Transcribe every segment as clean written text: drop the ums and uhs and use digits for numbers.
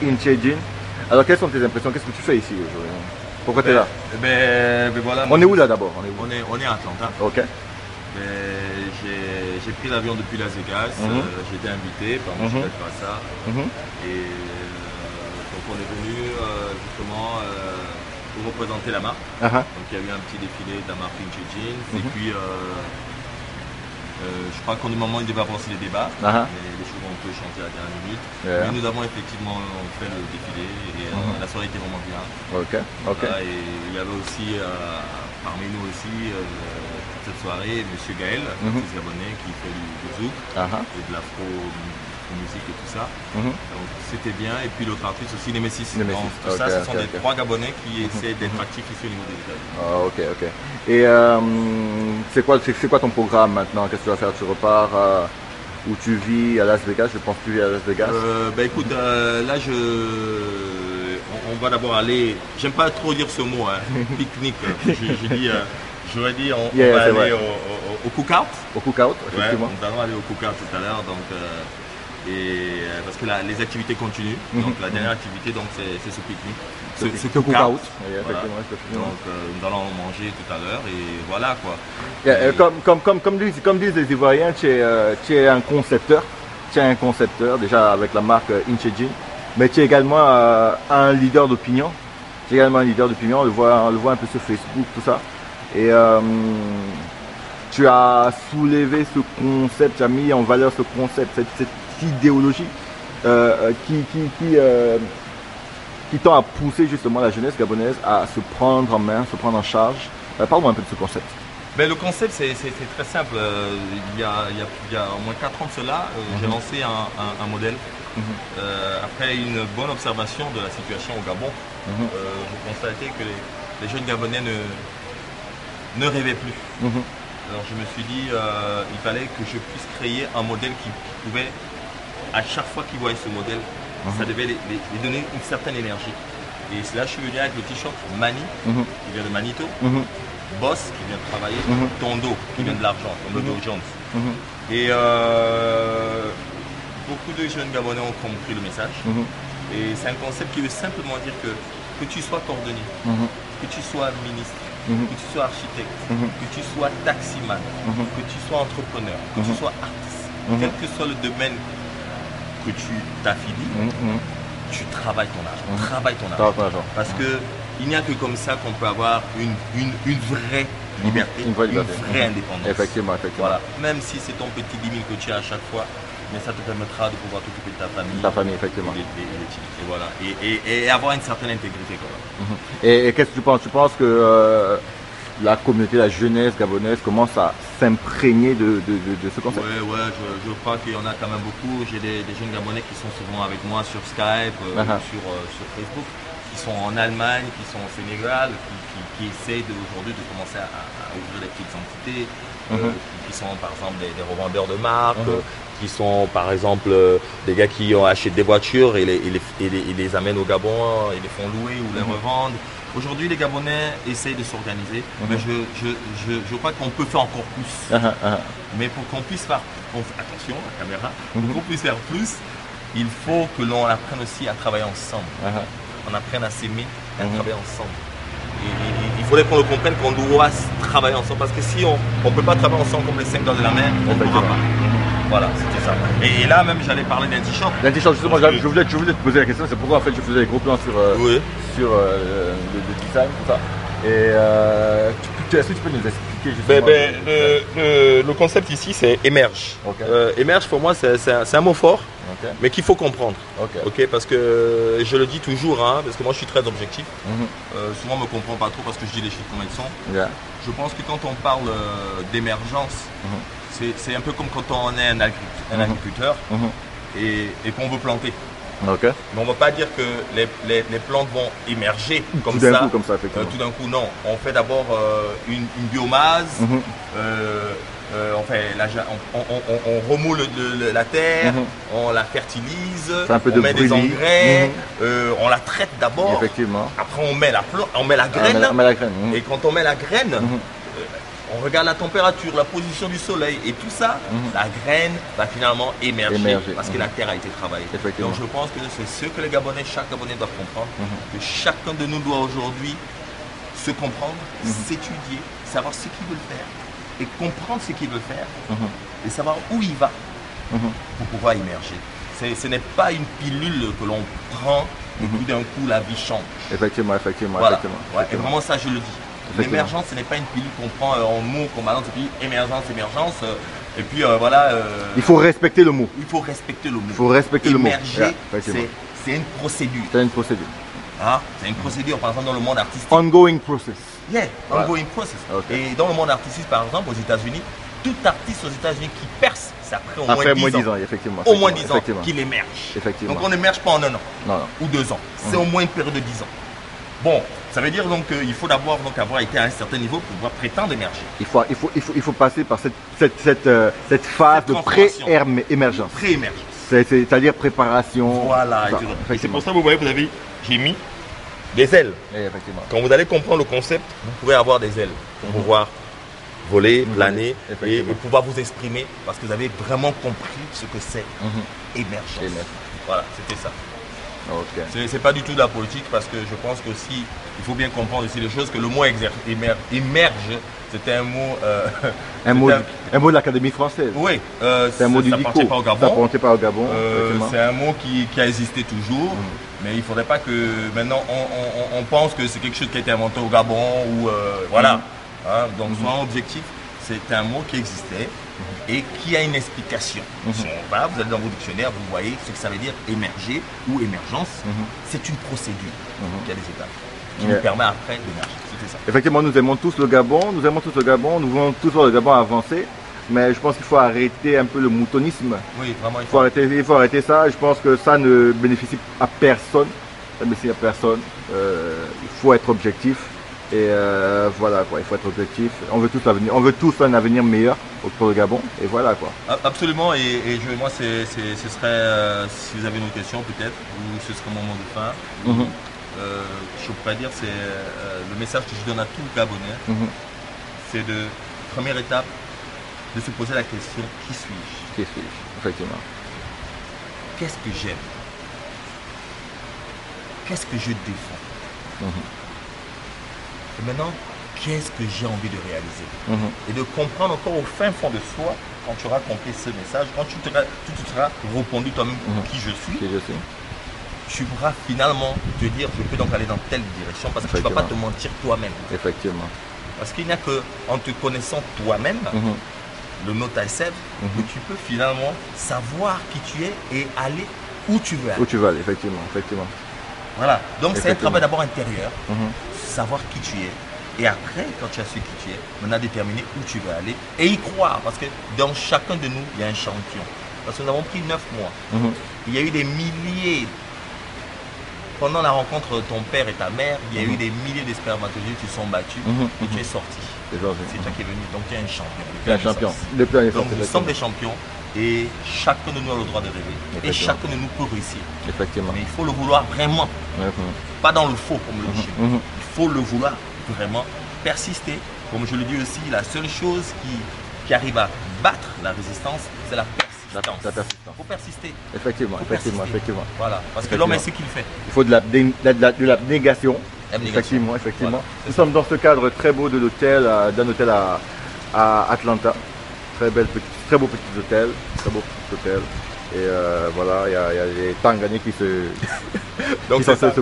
Inchejin. Alors, quelles sont tes impressions? Qu'est-ce que tu fais ici aujourd'hui? Pourquoi tu es là? Voilà, On est où là d'abord? on est à Atlanta. Ok. J'ai pris l'avion depuis Las Vegas. J'ai été invité par M. Passa. Et donc on est venu justement pour représenter la marque. Donc il y a eu un petit défilé de la marque Inchejin. Et puis je crois qu'au moment il devait avancer les débats, mais les choses ont un peu changé à la dernière minute. Mais nous avons effectivement fait le défilé et la soirée était vraiment bien. Voilà, et il y avait aussi parmi nous aussi cette soirée M. Gaël, artiste gabonais qui fait du zouk et de l'afro-musique et tout ça. Donc c'était bien. Et puis l'autre artiste aussi, Nemesis. Donc tout ça, ce sont des trois Gabonais qui essaient d'être actifs ici au niveau des États-Unis. Ok. Et c'est quoi ton programme maintenant? Qu'est-ce que tu vas faire? Tu repars où tu vis à Las Vegas? Je pense que tu vis à Las Vegas. Écoute, là on va d'abord aller, j'aime pas trop dire ce mot, pique-nique. J'aurais dit on va aller au cookout. Au cookout, effectivement. Nous allons aller au cookout tout à l'heure, donc parce que les activités continuent. Donc la dernière activité, donc c'est ce pique-nique, ce cookout. Voilà. Donc nous allons manger tout à l'heure et voilà quoi. Comme disent les Ivoiriens, tu es un concepteur. Tu es un concepteur déjà avec la marque Inchejin, mais tu es également un leader d'opinion. Tu es également un leader d'opinion. On le voit un peu sur Facebook, tout ça. Et tu as soulevé ce concept, tu as mis en valeur ce concept, cette idéologie qui tend à pousser justement la jeunesse gabonaise à se prendre en main, se prendre en charge. Parle-moi un peu de ce concept. Le concept c'est très simple. Il y a au moins 4 ans de cela, j'ai lancé un modèle. Après une bonne observation de la situation au Gabon, j'ai constaté que les jeunes Gabonais ne rêvaient plus. Alors je me suis dit il fallait que je puisse créer un modèle qui pouvait, à chaque fois qu'ils voyaient ce modèle, ça devait les donner une certaine énergie. Et c'est là que je suis venu avec le t-shirt Mani, qui vient de Manito, Boss, qui vient de travailler, Tondo, qui vient de l'argent, Tondo Jones. Et beaucoup de jeunes Gabonais ont compris le message. Et c'est un concept qui veut simplement dire que tu sois cordonnier, que tu sois ministre, que tu sois architecte, que tu sois taximan, que tu sois entrepreneur, que tu sois artiste, quel que soit le domaine que tu t'affilies, tu travailles ton argent, travaille ton argent. Parce que il n'y a que comme ça qu'on peut avoir une vraie liberté, une vraie indépendance. Effectivement. Voilà. Même si c'est ton petit 10 000 que tu as à chaque fois, mais ça te permettra de pouvoir t'occuper de ta famille. Ta famille, effectivement. Et voilà. Et avoir une certaine intégrité quand même. Et qu'est-ce que tu penses? Tu penses que la communauté, la jeunesse gabonaise commence à s'imprégner de ce concept? Oui, je crois qu'il y en a quand même beaucoup. J'ai des jeunes Gabonais qui sont souvent avec moi sur Skype, sur Facebook, qui sont en Allemagne, qui sont au Sénégal, qui essayent aujourd'hui de commencer à ouvrir des petites entités, qui sont par exemple des revendeurs de marques, qui sont par exemple des gars qui ont acheté des voitures et les amènent au Gabon, ils les font louer ou les revendent. Aujourd'hui, les Gabonais essayent de s'organiser, mais je crois qu'on peut faire encore plus. Mais pour qu'on puisse faire, attention, la caméra, pour qu'on puisse faire plus, il faut que l'on apprenne aussi à travailler ensemble. On apprenne à s'aimer et à travailler ensemble. Et il faudrait qu'on le comprenne qu'on doit travailler ensemble, parce que si on ne peut pas travailler ensemble comme les 5 doigts de la main, on ne pourra pas. Voilà, c'était ça. Et là même, j'allais parler d'un t-shirt. D'un t-shirt, justement, je voulais te poser la question, c'est pourquoi en fait je faisais des gros plans sur le design, tout ça. Et est-ce que tu peux nous expliquer justement le concept ici, c'est émerge. Émerge, pour moi, c'est un mot fort, mais qu'il faut comprendre. Parce que je le dis toujours, parce que moi je suis très objectif. Souvent on ne me comprend pas trop parce que je dis les choses comme elles sont. Je pense que quand on parle d'émergence, c'est un peu comme quand on est un agriculteur et qu'on veut planter. Mais on ne va pas dire que les plantes vont émerger comme ça. Tout d'un coup, non. On fait d'abord une biomasse, on remoule la terre, on la fertilise, on met des engrais, on la traite d'abord. Après on met la graine. Et quand on met la graine, on regarde la température, la position du soleil et tout ça, la graine va finalement émerger parce que la terre a été travaillée. Donc je pense que c'est ce que les Gabonais, chaque Gabonais doit comprendre, que chacun de nous doit aujourd'hui se comprendre, s'étudier, savoir ce qu'il veut faire et comprendre ce qu'il veut faire et savoir où il va pour pouvoir émerger. Ce n'est pas une pilule que l'on prend et tout d'un coup la vie change. Effectivement, effectivement. Voilà. Effectivement. Ouais, et vraiment ça je le dis. L'émergence, ce n'est pas une pilule qu'on prend en mots, qu'on balance, et puis émergence, émergence, et puis voilà. Il faut respecter le mot. Il faut respecter le mot. Il faut respecter le mot. Émerger, c'est une procédure. C'est une procédure. Hein? C'est une procédure, par exemple dans le monde artistique. Ongoing process. Yeah, ongoing process. Okay. Et dans le monde artistique, par exemple, aux États-Unis, tout artiste aux États-unis qui perce, c'est après au moins 10 ans. Effectivement. Au moins 10 ans qu'il émerge. Effectivement. Donc on n'émerge pas en un an non. ou 2 ans. C'est au moins une période de 10 ans. Bon, ça veut dire donc qu'il faut d'abord avoir été à un certain niveau pour pouvoir prétendre émerger. Il faut passer par cette phase de pré-émergence. Pré-émergence. C'est-à-dire préparation. Voilà. C'est pour ça que vous voyez, j'ai mis des ailes. Effectivement. Quand vous allez comprendre le concept, vous pourrez avoir des ailes pour pouvoir voler, planer et pouvoir vous exprimer parce que vous avez vraiment compris ce que c'est émergence. Voilà, c'était ça. Okay. C'est pas du tout de la politique parce que je pense qu'aussi il faut bien comprendre aussi les choses que le mot émerge, c'était un mot un mot de l'Académie française. Oui, c'est un mot du ça DICO. Ça appartenait pas au Gabon. C'est un mot qui a existé toujours, mais il ne faudrait pas que maintenant on pense que c'est quelque chose qui a été inventé au Gabon ou voilà. Hein, donc soyons objectifs, c'est un mot qui existait et qui a une explication. Si on va, vous allez dans vos dictionnaires, vous voyez ce que ça veut dire émerger ou émergence. C'est une procédure qui a des étapes qui nous permet après d'émerger. C'était ça. Effectivement, nous aimons tous le Gabon, nous voulons tous voir le Gabon avancer, mais je pense qu'il faut arrêter un peu le moutonisme. Oui, vraiment, il faut arrêter ça. Je pense que ça ne bénéficie à personne. Ça ne bénéficie à personne. Il faut être objectif. Et voilà quoi, il faut être objectif. On veut tous un avenir meilleur pour le Gabon. Et voilà quoi. Absolument. Et moi, ce serait, si vous avez une question peut-être, ou ce serait mon moment de fin. Je pourrais dire, c'est le message que je donne à tout Gabonais. C'est de première étape de se poser la question qui suis-je? Qui suis-je? Effectivement. Qu'est-ce que j'aime? Qu'est-ce que je défends? Et maintenant, qu'est-ce que j'ai envie de réaliser? Et de comprendre encore au fin fond de soi, quand tu auras compris ce message, quand tu te seras répondu toi-même qui je suis, tu pourras finalement te dire je peux donc aller dans telle direction parce que tu ne vas pas te mentir toi-même. Effectivement. Parce qu'il n'y a qu'en te connaissant toi-même, le know thyself, que tu peux finalement savoir qui tu es et aller où tu veux aller. Où tu veux aller, effectivement. Voilà, donc c'est un travail d'abord intérieur, savoir qui tu es. Et après, quand tu as su qui tu es, maintenant déterminer où tu veux aller et y croire. Parce que dans chacun de nous, il y a un champion. Parce que nous avons pris 9 mois. Il y a eu des milliers. Pendant la rencontre de ton père et ta mère, il y a eu des milliers de spermatozoïdes qui sont battus et tu es sorti. C'est toi qui es venu. Donc tu es un champion. Tu es un champion. Donc nous sommes des champions. Et chacun de nous a le droit de rêver. Et chacun de nous peut réussir. Effectivement. Mais il faut le vouloir vraiment. Pas dans le faux, comme le dit. Il faut le vouloir vraiment. Persister. Comme je le dis aussi, la seule chose qui arrive à battre la résistance, c'est la persistance. Il faut persister. Effectivement. Voilà. Parce que l'homme est ce qu'il fait. Il faut de l'abnégation. Effectivement. Voilà. Nous sommes dans ce cadre très beau de l'hôtel, d'un hôtel à Atlanta. Très beau petit hôtel. Et voilà, il y a les Tanganais qui se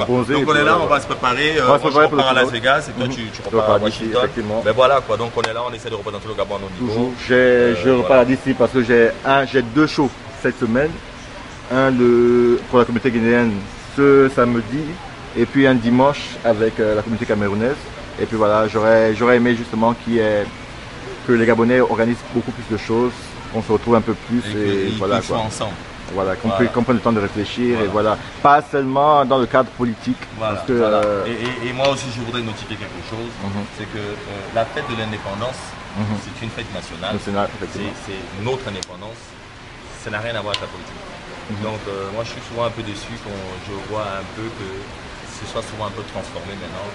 poser. Donc on est là, on va se préparer. Moi je repars à Las Vegas et toi tu repars à Washington. Mais voilà quoi, donc on est là, on essaie de représenter le Gabon à nos niveaux. Je repars d'ici parce que j'ai 2 shows cette semaine. Un pour la communauté guinéenne ce samedi et puis un dimanche avec la communauté camerounaise. Et puis voilà, j'aurais aimé justement que les Gabonais organisent beaucoup plus de choses, qu'on se retrouve un peu plus et voilà quoi. Ensemble. Voilà, qu'on prenne le temps de réfléchir et voilà, pas seulement dans le cadre politique. Voilà, parce que, et moi aussi je voudrais notifier quelque chose, c'est que la fête de l'indépendance, c'est une fête nationale, c'est notre indépendance, ça n'a rien à voir avec la politique. Donc moi je suis souvent un peu déçu quand je vois un peu que ce soit souvent un peu transformé maintenant.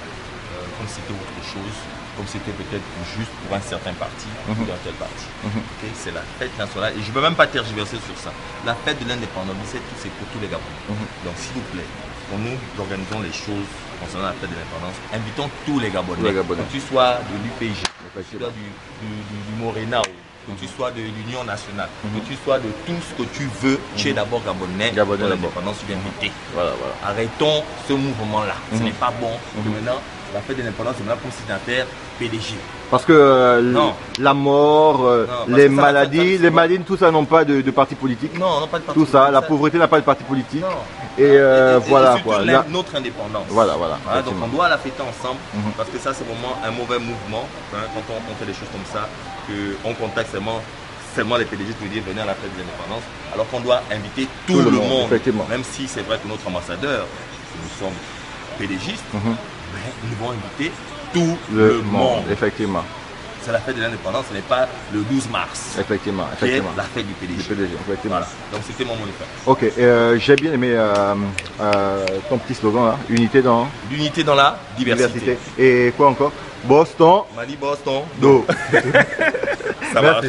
comme c'était autre chose, comme c'était peut-être juste pour un certain parti ou d'un tel parti. Okay? C'est la fête nationale et je ne peux même pas tergiverser sur ça. La fête de l'indépendance, c'est pour tous les Gabonais. Donc s'il vous plaît, quand nous organisons les choses concernant la fête de l'indépendance, invitons tous les Gabonais, que tu sois de l'UPG, que tu sois du Morena, que tu sois de l'Union nationale, que tu sois de tout ce que tu veux, tu es d'abord Gabonais, pour l'indépendance, tu viens inviter. Arrêtons ce mouvement-là. Ce n'est pas bon que maintenant, la fête de l'indépendance, c'est maintenant pour signataire PDG. Parce que la mort, les maladies, tout ça n'ont pas de parti politique. Non, pas de parti politique. Tout ça, la pauvreté n'a pas de parti politique. Non. Et voilà quoi. Notre indépendance. Voilà. Donc on doit la fêter ensemble parce que ça c'est vraiment un mauvais mouvement quand on fait des choses comme ça, qu'on contacte seulement les PDG pour dire venez à la fête de l'indépendance, alors qu'on doit inviter tout le monde. Même si c'est vrai que notre ambassadeur, nous sommes PDgistes, mais nous devons inviter tout le monde. Effectivement. C'est la fête de l'indépendance, ce n'est pas le 12 mars. Effectivement. Qui est la fête du PDG. Voilà. Donc c'était mon mot de fin. Ok, j'ai bien aimé ton petit slogan là, unité dans la diversité. Et quoi encore? Boston. Mali Boston. Do. Ça marche.